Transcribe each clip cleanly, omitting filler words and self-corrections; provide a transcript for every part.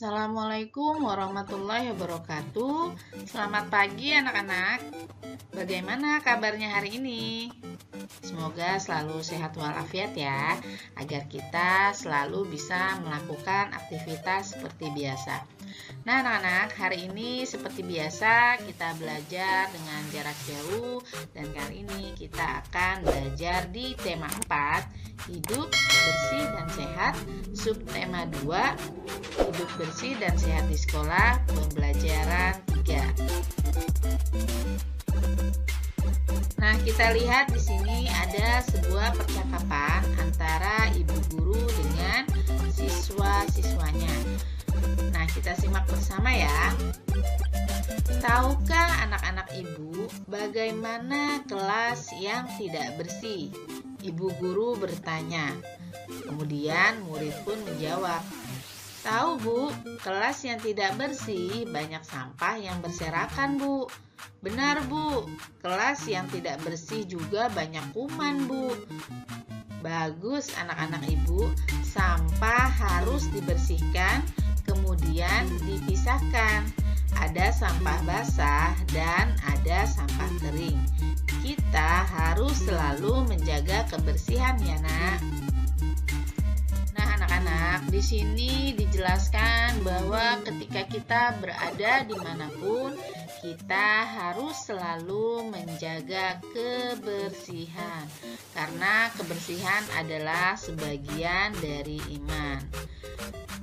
Assalamualaikum warahmatullahi wabarakatuh. Selamat pagi anak-anak. Bagaimana kabarnya hari ini? Semoga selalu sehat walafiat ya, agar kita selalu bisa melakukan aktivitas seperti biasa. Nah anak-anak, hari ini seperti biasa kita belajar dengan jarak jauh. Dan kali ini kita akan belajar di tema 4, hidup bersih dan sehat. Subtema 2, hidup bersih dan sehat di sekolah, pembelajaran 3. Nah, kita lihat di sini ada sebuah percakapan antara ibu guru dengan siswa-siswanya. Nah, kita simak bersama ya. Tahukah anak-anak ibu bagaimana kelas yang tidak bersih? Ibu guru bertanya. Kemudian murid pun menjawab, "Tahu Bu, kelas yang tidak bersih banyak sampah yang berserakan Bu." "Benar Bu, kelas yang tidak bersih juga banyak kuman Bu." "Bagus anak-anak ibu, sampah harus dibersihkan, kemudian dipisahkan. Ada sampah basah dan ada sampah kering. Kita harus selalu menjaga kebersihan ya Nak." Nah anak-anak, di sini dijelaskan bahwa ketika kita berada dimanapun, kita harus selalu menjaga kebersihan, karena kebersihan adalah sebagian dari iman.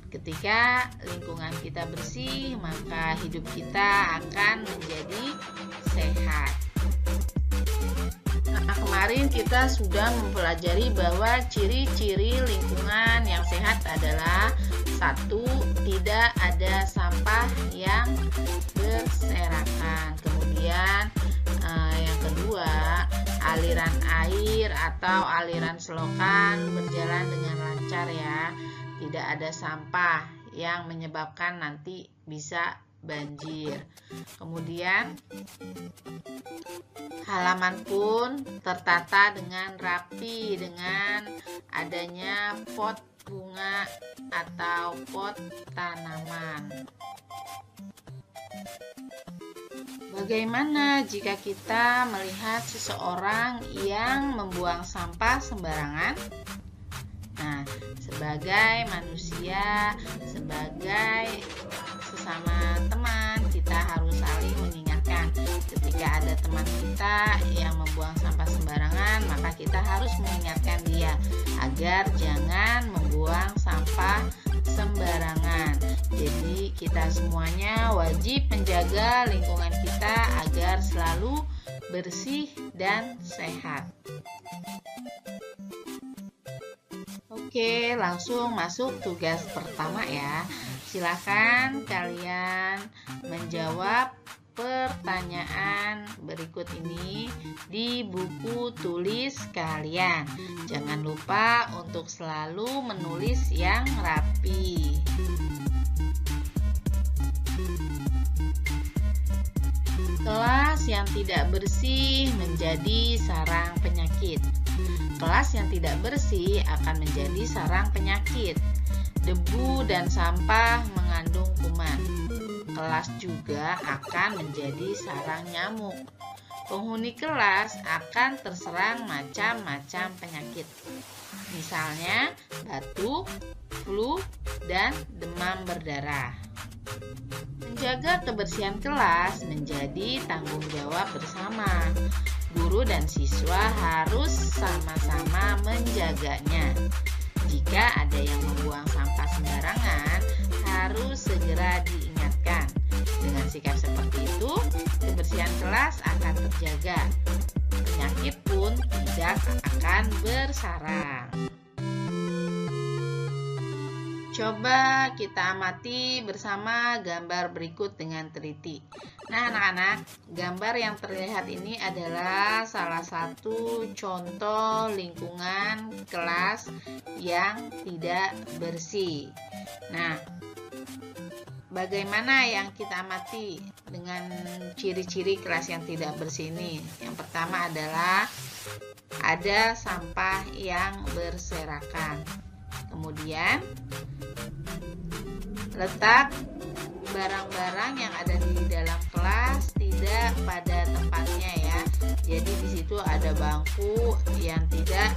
Ketika lingkungan kita bersih, maka hidup kita akan menjadi sehat. Nah, kemarin kita sudah mempelajari bahwa ciri-ciri lingkungan yang sehat adalah 1. Tidak ada sampah yang berserakan. Kemudian yang kedua, aliran air atau aliran selokan berjalan dengan lancar ya. Tidak ada sampah yang menyebabkan nanti bisa banjir. Kemudian halaman pun tertata dengan rapi dengan adanya pot bunga atau pot tanaman. Bagaimana jika kita melihat seseorang yang membuang sampah sembarangan? Nah, sebagai manusia, sebagai sesama teman, kita harus saling mengingatkan. Ketika ada teman kita yang membuang sampah sembarangan, maka kita harus mengingatkan dia agar jangan membuang sampah sembarangan. Jadi kita semuanya wajib menjaga lingkungan kita agar selalu bersih dan sehat. Oke, langsung masuk tugas pertama ya. Silakan kalian menjawab pertanyaan berikut ini di buku tulis kalian. Jangan lupa untuk selalu menulis yang rapi. Kelas yang tidak bersih menjadi sarang penyakit. Kelas yang tidak bersih akan menjadi sarang penyakit. Debu dan sampah mengandung kuman. Kelas juga akan menjadi sarang nyamuk. Penghuni kelas akan terserang macam-macam penyakit. Misalnya batuk, flu, dan demam berdarah. Menjaga kebersihan kelas menjadi tanggung jawab bersama. Guru dan siswa harus sama-sama menjaganya. Jika ada yang membuang sampah sembarangan, harus segera diingatkan. Dengan sikap seperti itu, kebersihan kelas akan terjaga. Penyakit pun tidak akan bersarang. Coba kita amati bersama gambar berikut dengan teliti. Nah anak-anak, gambar yang terlihat ini adalah salah satu contoh lingkungan kelas yang tidak bersih. Nah, bagaimana yang kita amati dengan ciri-ciri kelas yang tidak bersih ini? Yang pertama adalah ada sampah yang berserakan. Kemudian Letak barang-barang yang ada di dalam kelas tidak pada tempatnya ya. Jadi di situ ada bangku yang tidak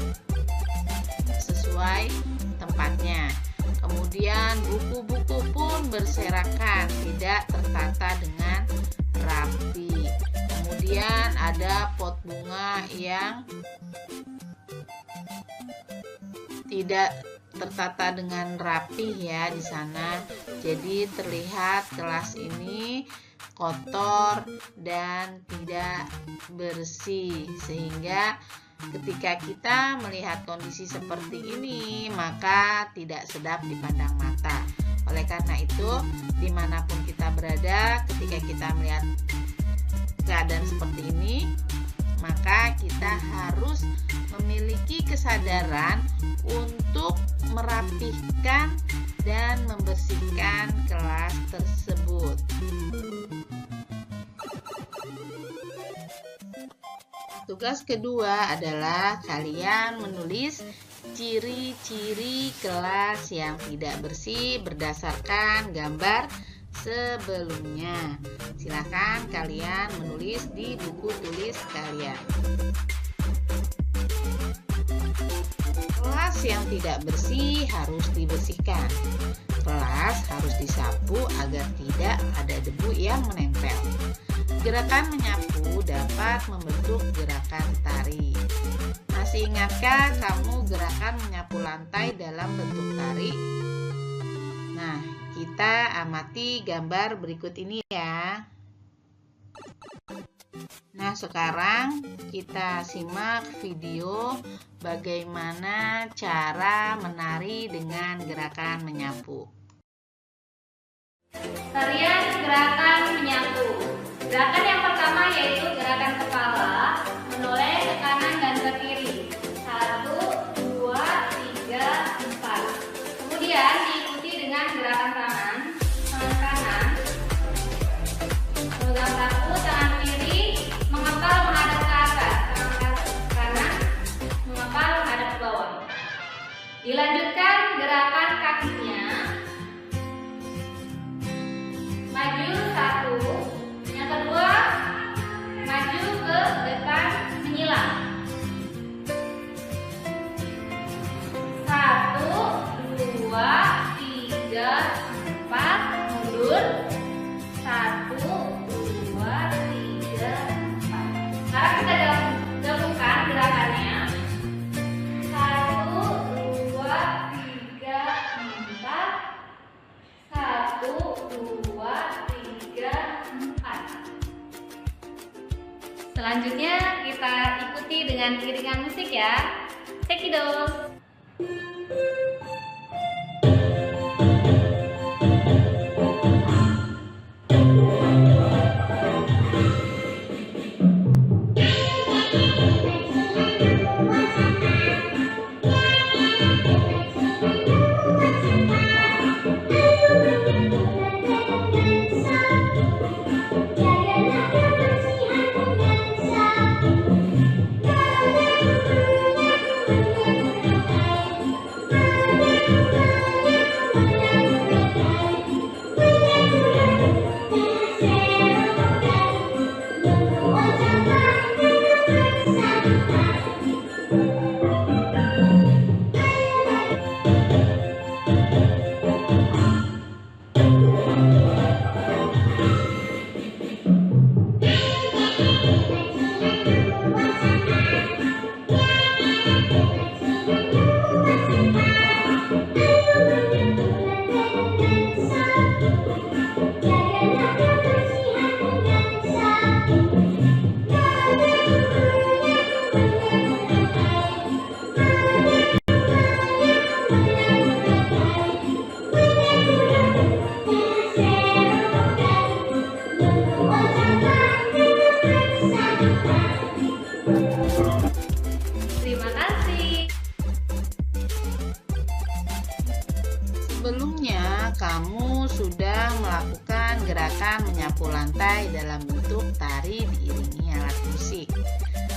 sesuai tempatnya. Kemudian buku-buku pun berserakan, tidak tertata dengan rapi. Kemudian ada pot bunga yang tidak tertata dengan rapi ya di sana. Jadi terlihat kelas ini kotor dan tidak bersih, sehingga ketika kita melihat kondisi seperti ini maka tidak sedap dipandang mata. Oleh karena itu, dimanapun kita berada, ketika kita melihat keadaan seperti ini, maka kita harus memiliki kesadaran untuk merapihkan dan membersihkan kelas tersebut. Tugas kedua adalah kalian menulis ciri-ciri kelas yang tidak bersih berdasarkan gambar sebelumnya. Silakan kalian menulis di buku tulis kalian. Kelas yang tidak bersih harus dibersihkan. Kelas harus disapu agar tidak ada debu yang menempel. Gerakan menyapu dapat membentuk gerakan tari. Masih ingatkah kamu gerakan menyapu lantai dalam bentuk tari? Nah, kita amati gambar berikut ini ya. Nah, sekarang kita simak video bagaimana cara menari dengan gerakan menyapu. Tarian gerakan menyapu. Gerakan yang pertama yaitu gerakan kepala, menoleh ke kanan dan ke kiri. 1, 2, 3, 4. Kemudian diikuti dengan gerakan tangan. Tangan kanan memegang sapu, tangan kiri mengepal menghadap ke atas, tangan kanan mengepal menghadap ke bawah. Dilanjutkan gerakan kakinya. Maju 1. Yang kedua, maju ke depan menyilang. 1, 2, 3, 4, mundur. 1, 2, 3, 4. Sekarang kita gabungkan gerakannya. 1, 2, 3, 4. 1, 2, 3, 4. Selanjutnya kita ikuti dengan iringan musik ya. Cekidot. Sebelumnya, kamu sudah melakukan gerakan menyapu lantai dalam bentuk tari diiringi alat musik.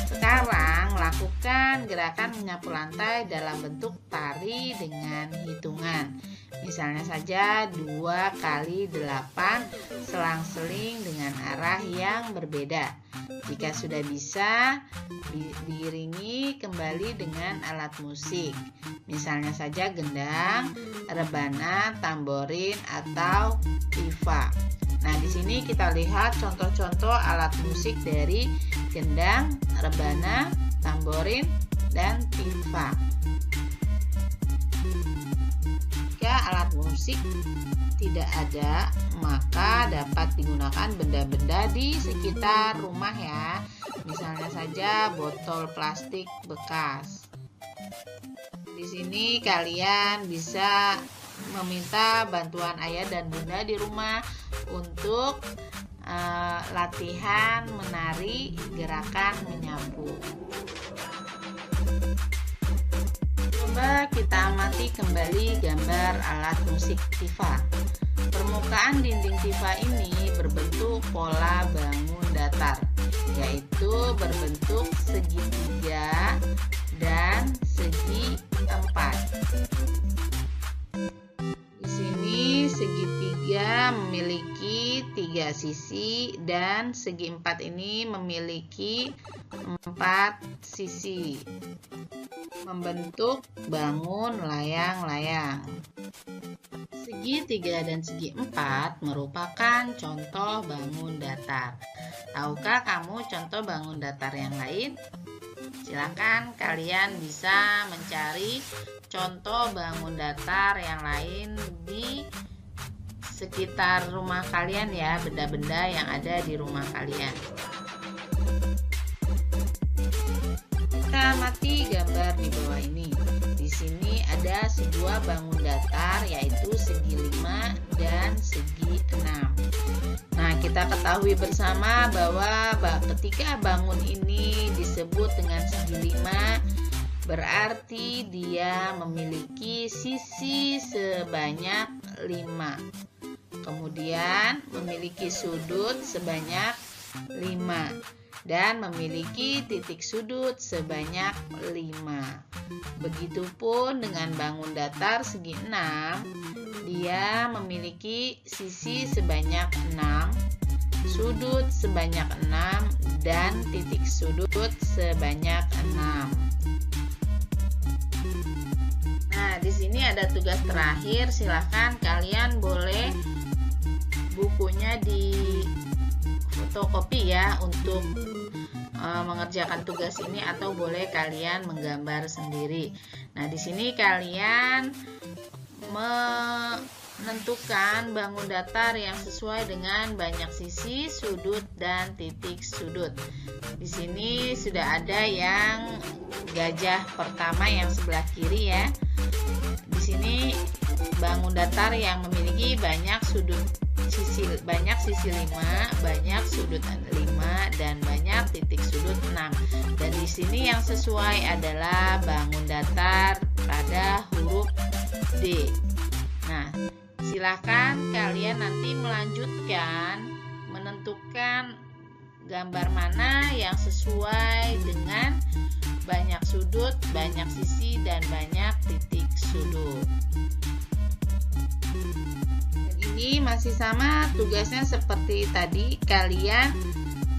Sekarang lakukan gerakan menyapu lantai dalam bentuk tari dengan hitungan. Misalnya saja 2 kali 8 selang-seling dengan arah yang berbeda. Jika sudah bisa, diiringi kembali dengan alat musik. Misalnya saja gendang, rebana, tamborin, atau tifa. Nah, di sini kita lihat contoh-contoh alat musik dari gendang, rebana, tamborin, dan tifa. Jika alat musik tidak ada, maka dapat digunakan benda-benda di sekitar rumah ya. Misalnya saja botol plastik bekas. Di sini kalian bisa meminta bantuan ayah dan bunda di rumah untuk latihan menari gerakan menyapu. Coba kita amati kembali gambar alat musik tifa. Permukaan dinding tifa ini berbentuk pola bangun datar, yaitu berbentuk segitiga dan segi 4. Di sini segitiga memiliki 3 sisi dan segi 4 ini memiliki 4 sisi, membentuk bangun layang-layang. Segi 3 dan segi 4 merupakan contoh bangun datar. Tahukah kamu contoh bangun datar yang lain? Silakan kalian bisa mencari contoh bangun datar yang lain di sekitar rumah kalian ya, benda-benda yang ada di rumah kalian. Kita amati gambar di bawah ini. Di sini ada sebuah bangun datar, yaitu segi 5 dan segi 6. Nah, kita ketahui bersama bahwa ketika bangun ini disebut dengan segi 5, berarti dia memiliki sisi sebanyak 5. Kemudian memiliki sudut sebanyak 5 dan memiliki titik sudut sebanyak 5. Begitupun dengan bangun datar segi 6, dia memiliki sisi sebanyak 6, sudut sebanyak 6, dan titik sudut sebanyak 6. Nah, di sini ada tugas terakhir. Silakan kalian boleh bukunya di fotokopi ya untuk mengerjakan tugas ini, atau boleh kalian menggambar sendiri. Nah, di sini kalian menentukan bangun datar yang sesuai dengan banyak sisi, sudut, dan titik sudut. Di sini sudah ada yang gajah pertama yang sebelah kiri ya. Di sini bangun datar yang memiliki banyak sisi 5, banyak sudut 5, dan banyak titik sudut 6. Dan di sini yang sesuai adalah bangun datar pada huruf D. Nah, silakan kalian nanti melanjutkan menentukan gambar mana yang sesuai dengan banyak sudut, banyak sisi, dan banyak titik sudut. Ini masih sama tugasnya seperti tadi. Kalian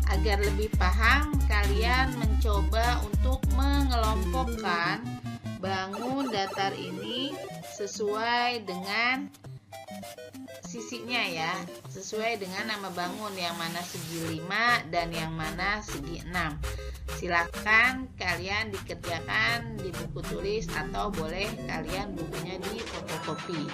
agar lebih paham, kalian mencoba untuk mengelompokkan bangun datar ini sesuai dengan sisinya ya, sesuai dengan nama bangun, yang mana segi 5 dan yang mana segi 6. Silakan kalian dikerjakan di buku tulis, atau boleh kalian bukunya di fotokopi.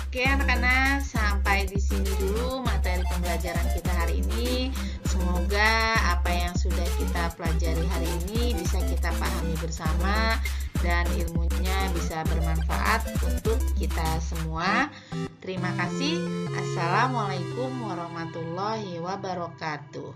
Oke anak-anak, sampai di sini dulu materi pembelajaran kita hari ini. Semoga apa yang sudah kita pelajari hari ini bisa kita pahami bersama dan ilmunya bisa bermanfaat untuk kita semua. Terima kasih. Assalamualaikum warahmatullahi wabarakatuh.